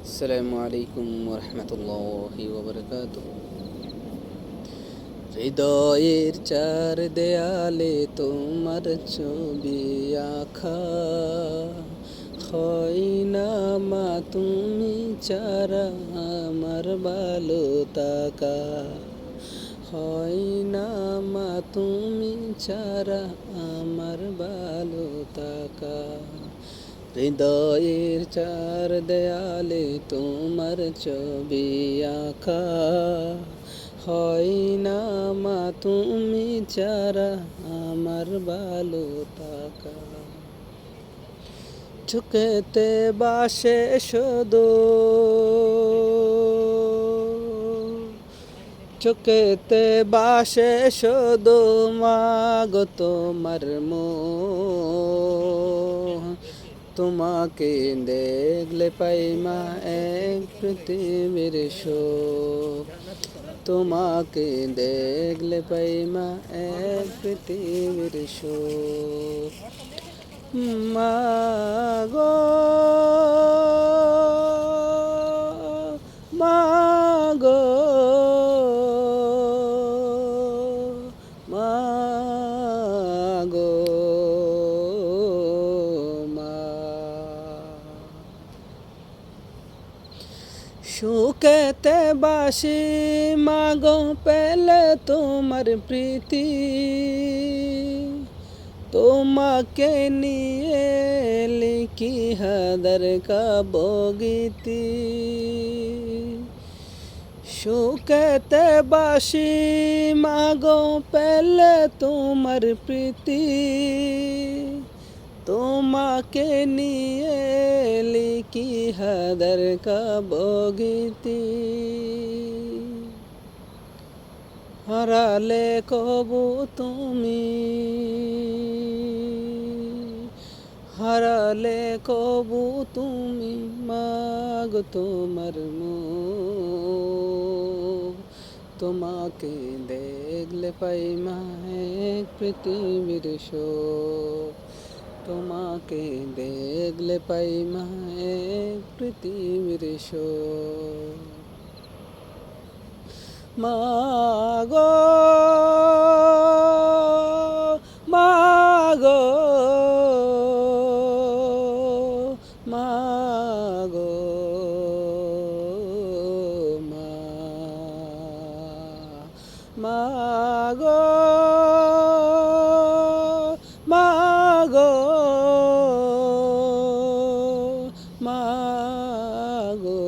আসসালামু আলাইকুম ওরহমতুল্লাহি ওবরকাতুহ। হৃদয়ের চার দেয়ালে তোমার ছবি আঁকা, হয় না মা তুমি ছাড়া আমার ভালো থাকা, হয় না মা তুমি ছাড়া আমার ভালো থাকা। হৃদয়ের চার দেয়ালে তোমার ছবি আঁকা, হয় না মা তুমি ছাড়া আমার ভালো থাকা। চোখেতে বাসে শুধু, চোখেতে বাসে শুধু মাগো তোমার মুখ, তোমাকে দেখলে পাই মা এক পৃথিবীর সুখ, তোমাকে দেখলে পাই মা এক পৃথিবীর সুখ। মা গো, মা গো, মা গো, মা। সুখেতে বাসি মাগো পেলে তোমার প্রীতি, তোমাকে নিয়ে লিখি হাদার কাবগীতি। সুখেতে বাসি মাগো পেলে তোমার প্রীতি, তোমাকে নিয়ে লিখি হাদার কাবগীতি। হারালে কবু তুমি, হারালে কবু তুমি মাগো তোমার মুখ, তোমাকে দেখলে পাই মা এক পৃথিবীর সুখ, তোমাকে দেখলে পাই মা এক পৃথিবীর সুখ। মা গো, মা গো, মা গো, মা, মা গো, মা গো, মা গো।